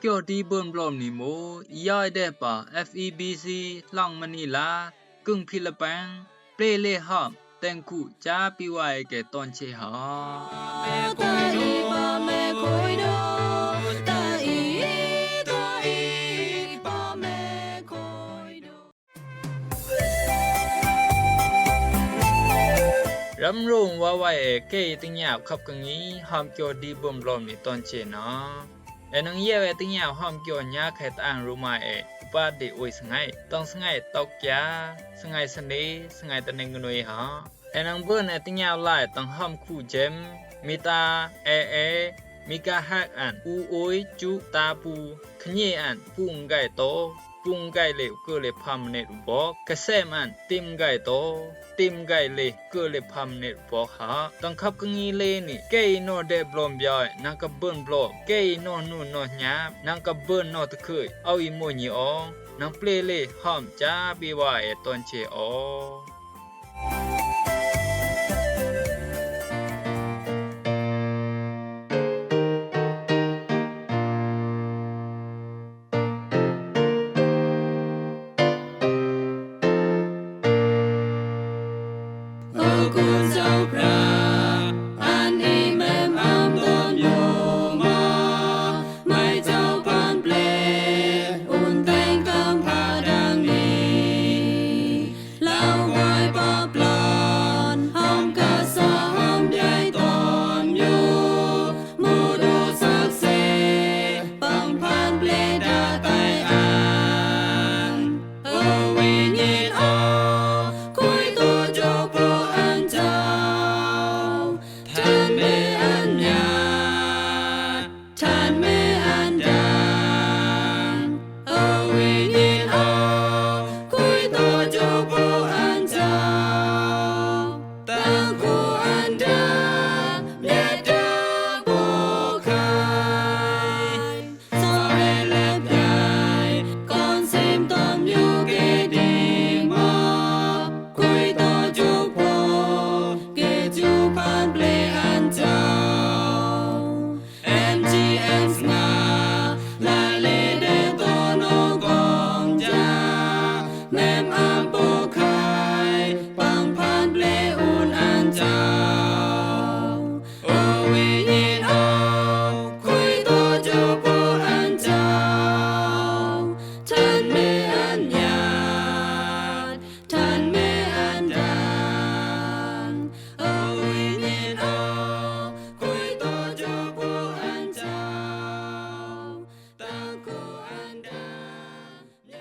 เกี่ยวดีเบิ่นบลอมนี่โมอียายได้ป่า FEBC หลังมะนีลากึ่งฟิลิปปินส์เปรเลหอมแต่งคู่จาปิวายแก่ตอนเชหารำรงว่าไว้เกยติญาบขับกังนี้หอมเกี่ยวดีเบิ่นบลอมนี่ตอนเชนะและนังเยติญาบหอมเกี่ยวญาไขตางรู้มาอุปาดิโอยสงายต้องสงายตอกยาสงายสเนสงายตะเนงนวยหาและนังเบิ่นติญาบหลายต้องหอมคู่เจมมีตามีกาฮักอันอูโอยจุตาปูขะเยอันปุงไก่โตปุงไก่เลเกเลพามเนรุบอกกะแซมอันติมไก่โตติมไก่เลเกเลพามเนรุบอกหาต้องขับกังนี้เลนี่เกยโนเดบลอมยอยนังกะเบิ่นบลอเกยโนนูนอญานังกะเบิ่นนอตะเคยเอาอีโมญีอองนังเปลเลหอมจาบิวาตอนเชอ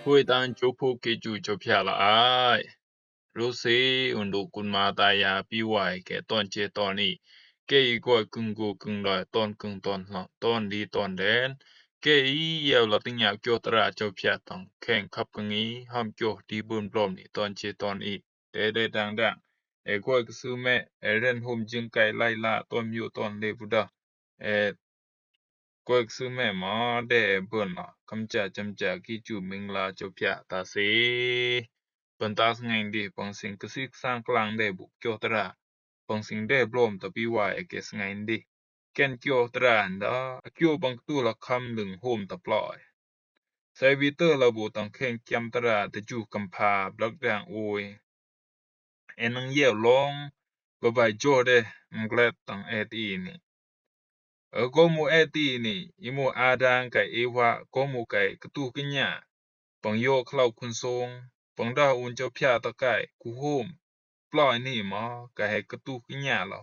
คุยตันจุพูกิจูจบพยาละอายรู้สิอุนดูกุนมาตายาปิวายแก่ตอนเจตอนนี้เกอีกว่ากึ่งกูกึ่งลอยตอนกึ่งตอนหลังตอนดีตอนแดนเกอีเยวละติญาเกียวตราจบพยาตังแข่งขับกังนี้ห้ามเกียวดีบุญปลอมนี่ตอนเจตอนอีได้ดังกวยกซื้อแม่เรนโฮมจึงไกไล่ล่าตอนอยู่ตอนเลบุดากวยซื้อแม่มาได้เบิ่นล่ะคำจาจำจากีจูมิงลาจบพยาตาสิปันตาสงายดีปังสิงกสิกสร้างกลางได้บุกเกียวตราปังสิงได้บลอมตะปีวายเกสงายดีแกนเกียวตราอันดาเกียวบังตูละคำลึงโฮมตะปลอยไซวิเตอร์ระบุตังแข่งเกียมตราตะจูกัมพาบลักดังโอยนังเยี่ยวลองบายโจเดมงแกลตังตีนี่ก็มูตีนี่อิมูอาดังไกเอวะก็มูไกกตูกิญญาปังโยคลาวคุณทรงปังดาอุนเจ้าพยาตะไกกูโฮมปล่อยนี่มาไกให้กตูกิญญาลอ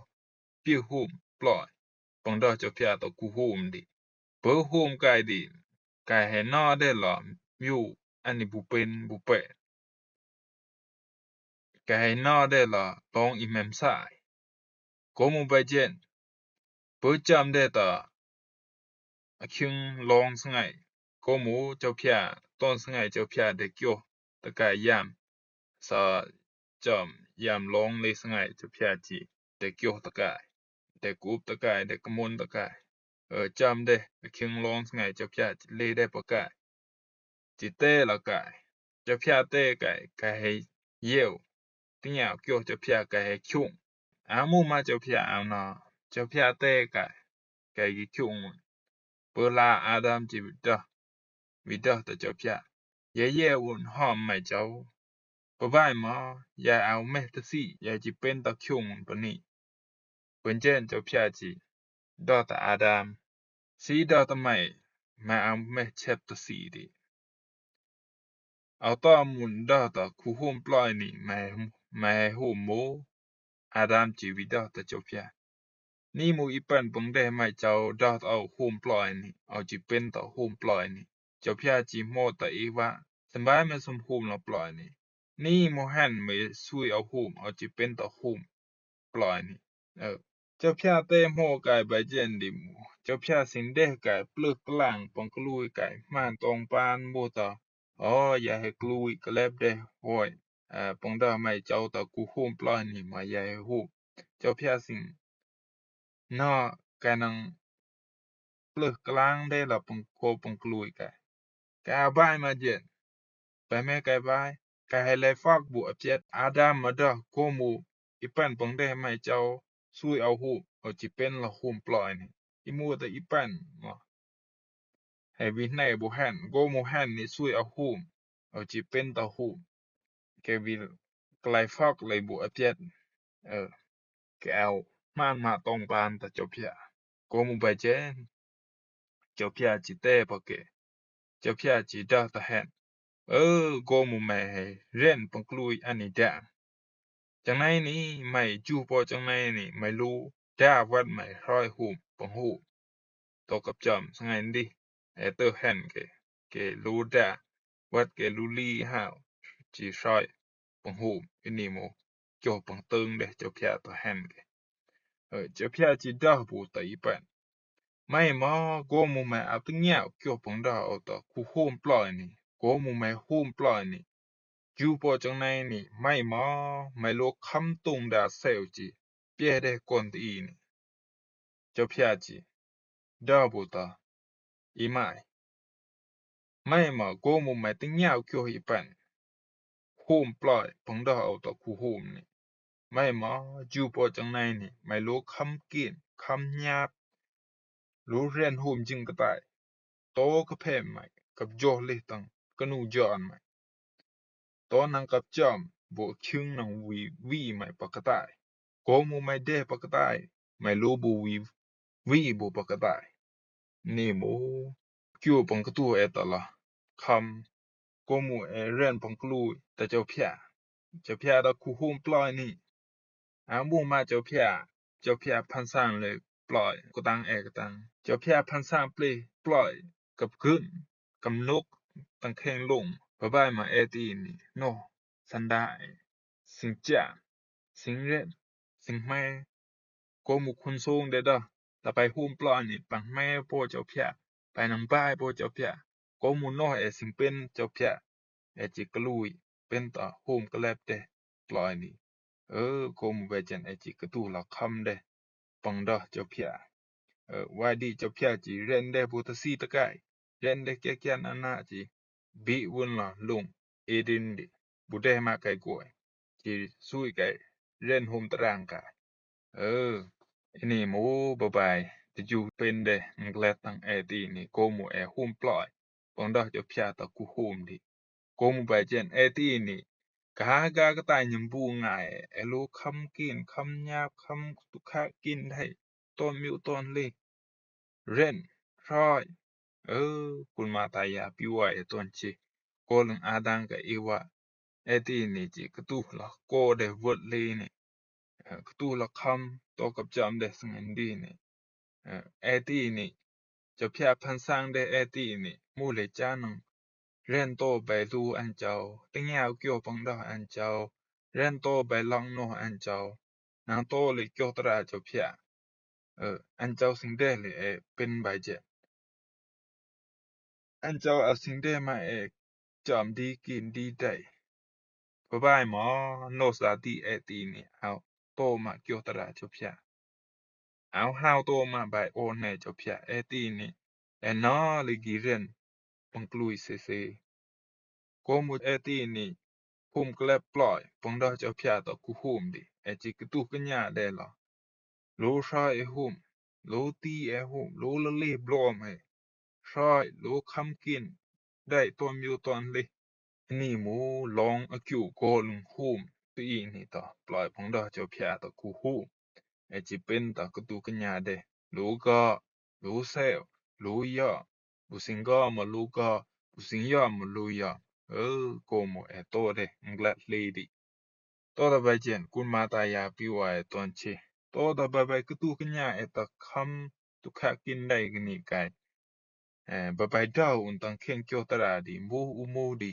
พี่โฮมปล่อยปังดาเจ้าพยาตะกูโฮมดิเปอโฮมไกดิไกให้นอได้ลอมิวอันนี้บุเป็นบุเปไกให้นอได้ลอลองอิแมมซายก็มูไปเจนเปอจำได้ตาคิงลองสงายก็มูเจ้าพยาต้นสงายเจ้าพยาได้เกียวตะกายยามสาจำยามลองเลยสงายเจ้าพยาจีได้เกียวตะกายได้กูบตะกายได้กมลตะกายจำได้คิงลองสงายเจ้าพยาเลยได้ปะกายจิเตละกายเจ้าพยาเตกายกายให้เยี่ยวติญาเกียวเจ้าพยากายให้คิงอามูมาเจ้าพยาเอานาเจ้าพยาเตกายกายคิง เปลาอาดัมจิวิดาตะเจ้าพระเย่ๆวุ่นหอมไม่เจ้าปะบ้ายหมอยายเอาแม่ตะสิยายจิเป็นตะคิวงปะนี่เปิ้นเจนเจ้าพระจิดอตะอาดัมสีดอตะไม่มาเอาแม่เช็บตะสีดิเอาต่อมุนดอตะคูโฮมปล่อยนี่มาให้โฮมโมอาดัมจิวิดาตะเจ้าพระนี่มูอีปันปงได้ไม่เจ้าดอตเอาโฮมปล่อยนี่เอาจิเป็นตะโฮมปล่อยนี่เจ้าพระจิโมตะอีว่าสบายมาสมโฮมละปล่อยนี่โมหันไม่ซุยเอาโฮมเอาจิเป็นตะโฮมปล่อยนี่เจ้าพระเตโมกายบาเจนดิมูเจ้าพระสินเดกายปลึกกลางปงกลุยกายม่านตองปานโมตะอย่าให้กลุยกะแลบเดห้อยปงดาไม่เจ้าตะกูโฮมปล่อยนี่มาอย่าให้โฮมเจ้าพระสิงนอกานังปลึกกลางได้ละปงโคปงกลุยกายกาบายมาเจนไปแม่กายบายกายให้ไลฟอกบุอเจ็ดอาดัมมาดอโกมูอีปันปงได้ไม่เจ้าซุยเอาโฮมเอาจิเป็นละโฮมปล่อยนี่อีมูตะอีปันให้วินัยบ่หันโกมูหันนี่ซุยเอาโฮมเอาจิเป็นตะโฮมแกวิไกลฟอกเลยบุอเจ็ดแกเอาม่านมาตองปานตะเจ้าพระโกมูไปเจนเจ้าพระจิเตปะเกเจ้าพระจิดาตะหันโกมูไม่ให้เร่นปงกลุยอันนี้ดาจังไหนนี่ไม่จูปอจังไหนนี่ไม่รู้ดาวัดไม่ร้อยหูปงหูตกับจอมสังไงดิเตอร์หันเกรู้ดาวัดเกรู้ลีหาวจีร้อยปงหูอินี่โมจอปงตึงเดเจ้าพระตะหันเกเจ้าพระจิดาบูตะอีปันไม่มาโกมูไม่เอาตึงเหี่ยวเกี่ยวปงดาเอาตะคูโฮมปล่อยนี่โกมูไม่โฮมปล่อยนี่จูปอจังไหนนี่ไม่มาไม่โลกคำตุงดาเซลจีเปียได้ก่อนตีนี่เจ้าพระจิดาบูตะอีไม่มาโกมูไม่ตึงเหี่ยวเกี่ยวอีปันโฮมปล่อยปงดาเอาตะคูโฮมนี่ไม่มาจูปอจังไหนนี่ไม่โลกคำกินคำหยาบรู้เรียนโฮมจึงก็ได้โตก็แพ้ไหมกับโจลิตังกนูจอนไหมตอนนั้นกับจอมบ่ชึงนังวีไหมปกตายโกมูไม่ได้ปกตายไม่รู้บ่วีบ่ปกตายนี่มูคิวปังกตูตะละคำโกมูเรียนปังกลุยแต่เจ้าพระตะคูโฮมปล่อยนี่มูมาเจ้าพระพันสร้างเลยปล่อยก็ตังก็ตังเจ้าพระพันสร้างปล่อยกับขึ้นกำนกตังแข่งลงบายมาตีนี่โนสันได้สิงจ้าสิงเรดสิงแม่โกมุคนทรงเด้อละไปโฮมปล่อยนี่ปังแม่โปเจ้าพระไปนำบ้ายโปเจ้าพระโกมุน้อยสิงเป็นเจ้าพระจิกลุยเป็นต่อโฮมกะแลบเด้ปล่อยนี่โกมุเวจันจิกตูละคำเด้ปังดอเจ้าพระวายดีเจ้าพระจิเรนได้บุตสีตะไกเรนได้แก่ๆอันน่ะจิบิวุนละลงดินดิบุได้มาไกลกวยจิซุยไกเรนโฮมตรางกายอันนี้หมูบายจะอยู่เป็นเดงแกลตังตีนี่โกมูโฮมปล่อยปังดอเจ้าพระตะกูโฮมดิโกมูไปเจนตีนี่กากะตายยำบูง่ายโลคำกินคำหยาบคำตุกะกินได้ตอนมิวตอนเล็กเรนร้อยคุณมาตายาปิวายตอนจิโกลังอาดังกะอีวะตีนี่จิกตุละโกเดวดลีนี่กตุละคำตอกับจำเดสังอันดีนี่ตีนี่จะพระพันสร้างได้ตีนี่มูเลจานังเรนโตไปดูอันเจ้าตึงยาวเกี่ยวปังดาอันเจ้าเรนโตไปลองโนอันเจ้านางโตเลยเกี่ยวตราเจ้าพระอันเจ้าสิ่งได้เลยเป็นใบเจอันเจ้าเอาสิ่งได้มาจอมดีกินดีได้บายหมอโนสาตีตีนี่เอาโตมาเกี่ยวตราเจ้าพระเอาหาวโตมาใบโอนให้เจ้าพระตีนี่นอเลยกีเรนปังกลุยเซโกมุตีนี่ภูมิกลับปล่อยปังดอเจ้าพระตะกูโฮมดิจิกตุกญาได้ล่ะโลชาโฮมโลตีโฮมโลละเลบลอมให้ ร้อยรู้คำกินได้ตอนอยู่ตอนเลยนี่หมูลองอคิวโกลฮูมปีนี่ต่อปล่อยพงดอเจ้าพยาตะคูฮูไอจิเป็นตะกตูกัญญาเดรู้ก็รู้เซลรู้ยอบุสิงก็มารู้ก็บุสิงยอมารู้ยอcomo é todo inglês lady toda vai jen kun mata ya piwa e tonche toda babai kutu kanya eta kham tu kha kin dai gni kai babai dau un tang khen kyo tara di mu umu di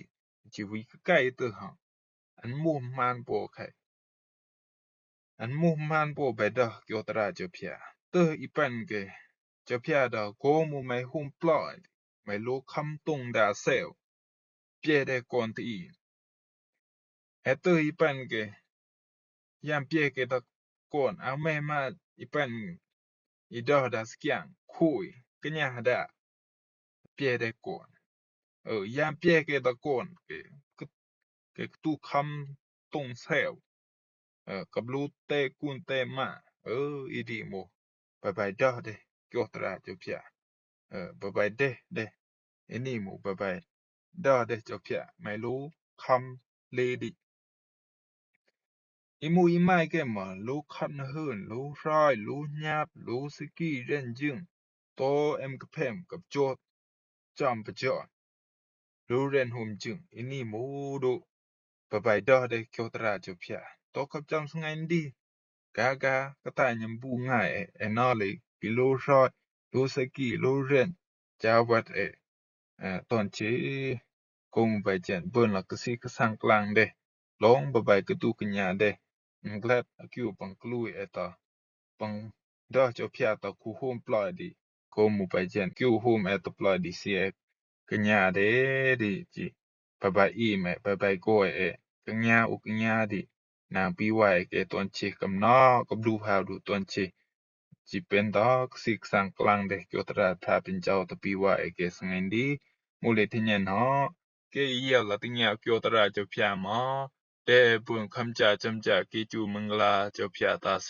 ji wi kai tu ha an mu man po khai an mu man po bai da kyo tara jo phya te ipan ke jo phya da ko mu mai hum ploi mai lo kham tung da sel pye de kon ti te ipan ke yam pye ke da kon a me ma ipan ida da skiang khui kanya da pye de kon yam pye ke da kon ke tu kham tong selกับลูเตกุนเตมาอีดีโมบายบายดอเดกอตราจบพยาบายบายเดอันนี้โมบายบายดอเดจบพยาไม่รู้คำเลดิอีมูอีไม้แกมารู้คันเฮินรู้ร้อยรู้หยาบรู้สกี้เร่นจึงโตเอ็มกับเพมกับโจดจอมประจอรู้เร่นหุมจึงอันนี้โมดูบายบายดอเดกอตราจบพยาโตกับจำสงัยดีGaga katanya bunga enale kilo shot lo saki lo ren jawat tonche kong bai jen bun la kasi kasang klang de long babai ketu kenya de nglat akyu pang klui eta pang da jo phya ta ku home ploy di ko mu bai jen kyu home eta ploy di sie kenya de di ji babai i me babai go kenya u kenya diนางปีไว้แกตอนเชกำนอกับดูพาวดูตอนเชจิเป็นดอกสิกสังกลางเดกยตราทาเป็นเจ้าตะปีไว้แกสังเงดีมูเลทิญญาเนาะแกเยียละติญญาเกียวตราเจ้าพยามาแต่บุญคำจาจำจากิจูมังลาเจ้าพยาตาเส